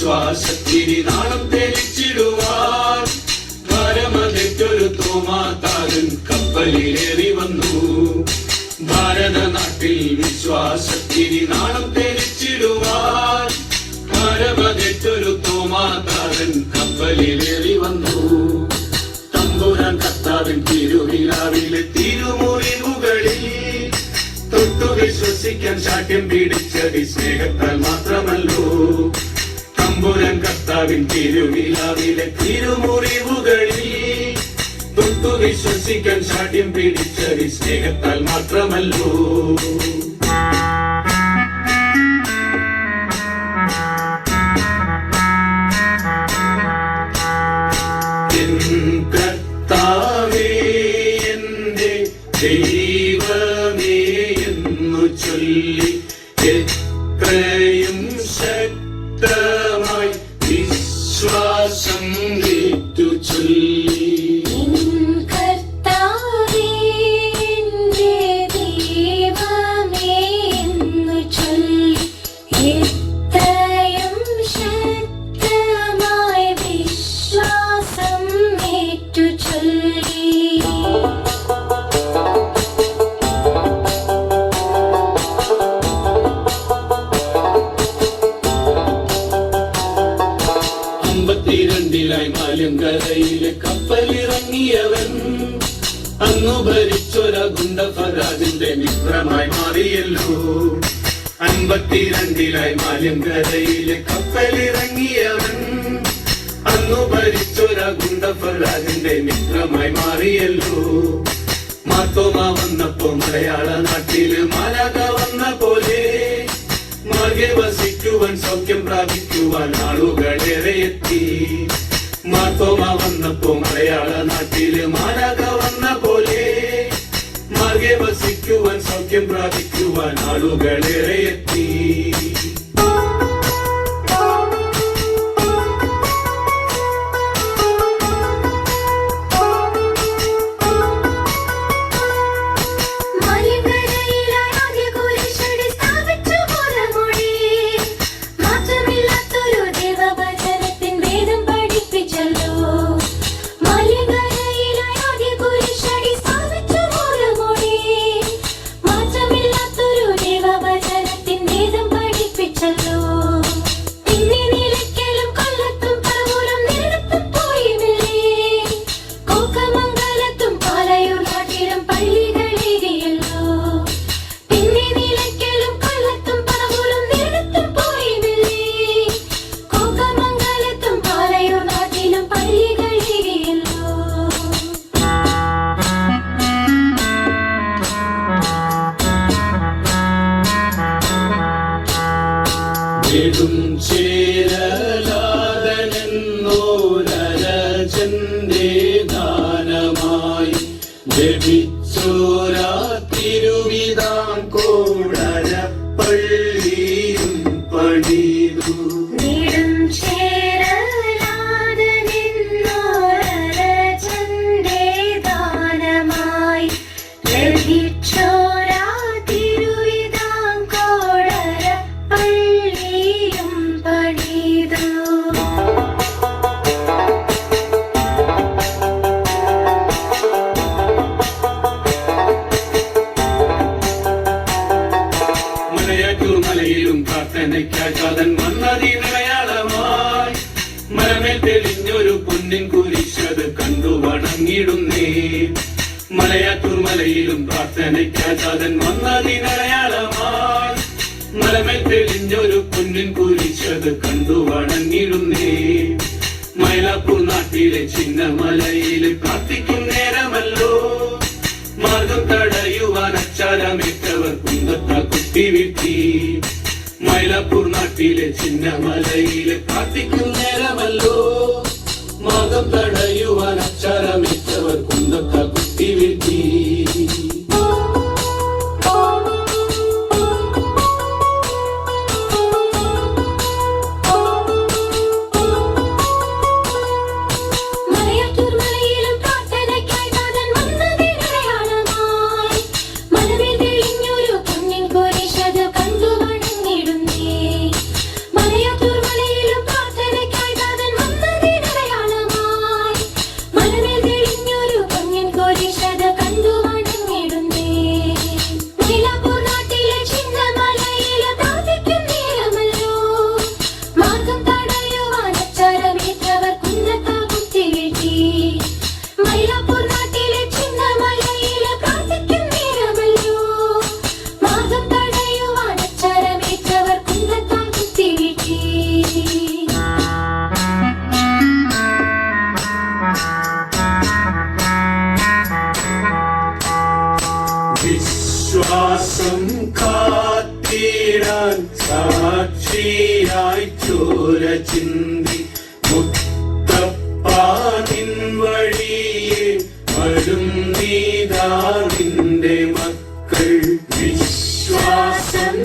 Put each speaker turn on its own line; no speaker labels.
വിശ്വാസത്തിരി നാളം തെളിച്ചിടുവാൻ ഭാരമതെറ്റൊരു തോമാതാരൻ കപ്പലിലേറി വന്നു. ഭാരത നാട്ടിൽ വിശ്വാസത്തിരി നാളം തെളിച്ചിടുവാൻ ഭാരമതെറ്റൊരു തോമാതാരൻ കപ്പലിലേറി വന്നു. തമ്പുരാൻ കർത്താവിൻ തിരുവിലാവിലെ തിരുമുറിവുകളിൽ തൊട്ടു വിശ്വസിക്കാൻ ശാഠ്യം പിടിച്ചത് സ്നേഹത്താൽ മാത്രമല്ലോ. തമ്പുരാൻ കർത്താവിൻ തിരുവിലാവിലെ തിരുമുറിവുകളിൽ തൊട്ടു വിശ്വസിക്കാൻ ശാഠ്യം പിടിച്ചത് സ്നേഹത്താൽ മാത്രമല്ലോ. കർത്താവേ എന്റെ ദൈവമേ എന്നു ചൊല്ലി എത്രയും ശക്തമായി വിശ്വാസം ഏറ്റു ചൊല്ലി. കരയിലെ കപ്പലിറങ്ങിയവൻ അന്നു ഭരിച്ചൊര ഗുണ്ടഫരാജിന്റെ മിത്രമായി മാറിയല്ലോ. 52 മാലിംകരയിലെ കപ്പലിറങ്ങിയവൻ അന്നു ഭരിച്ചൊര ഗുണ്ടഫരാജിന്റെ മിത്രമായി മാറിയല്ലോ. മാർത്തോമ വന്നപ്പോ മലയാള നാട്ടില് മാലാഖ വന്ന പോലെ മാർഗെ വസിക്കുവാൻ സൗഖ്യം പ്രാപിക്കുവാൻ ആളുകളേറെ എത്തി. മാർത്തോമ വന്നപ്പോ മലയാള നാട്ടില് മാലാഖ വന്ന പോലെ മാർഗെ വസിക്കുവാൻ സൗഖ്യം പ്രാപിക്കുവാൻ ആളുകളേറെ എത്തി. ും ചേരലാദനെന്നോരജന്റെ ദാനമായി ലഭിച്ചോരാ തിരുവിതാംകോടരപ്പള്ളിയും പണിതു. മലയിലും പ്രാർത്ഥനയ്ക്കായി ചാതൻ വന്നതിനടയാളമായി മരമേൽ തെളിഞ്ഞൊരു പൊന്നിൻ കുരിശത് കണ്ടു വണങ്ങിടുന്നേ. മലയാറ്റൂർ മലയിലും പ്രാർത്ഥനയ്ക്കായി ചാതൻ വന്നതിനടയാളമായി മരമേൽ തെളിഞ്ഞൊരു പൊന്നിൻ കുരിശത് കണ്ടു വണങ്ങിടുന്നേ. മൈലാപ്പൂർ നാട്ടിലെ ചിന്നമലയില് പ്രാർത്ഥിക്കും നേരമല്ലോ. മാർഗം തടയുവാൻ അച്ചാരമിട്ടവർ കുന്തത്താൽ കുത്തി വീഴ്ത്തി. മൈലാപ്പൂർ നാട്ടിലെ ചിന്നമലയില് പ്രാർത്ഥിക്കും നേരമല്ലോ. മാർഗം തടയുവാൻ അച്ചാരമിട്ടവർ കുന്തത്താൽ കുത്തി വീഴ്ത്തി.
മലയാറ്റൂർ മലയിലും
വിശ്വാസം കാത്തിടാൻ സാക്ഷിയായി ചോര ചിന്തി മുത്തപ്പാനിൻ വഴിയെ വരും നീതാ നിന്റെ മക്കൾ വിശ്വാസം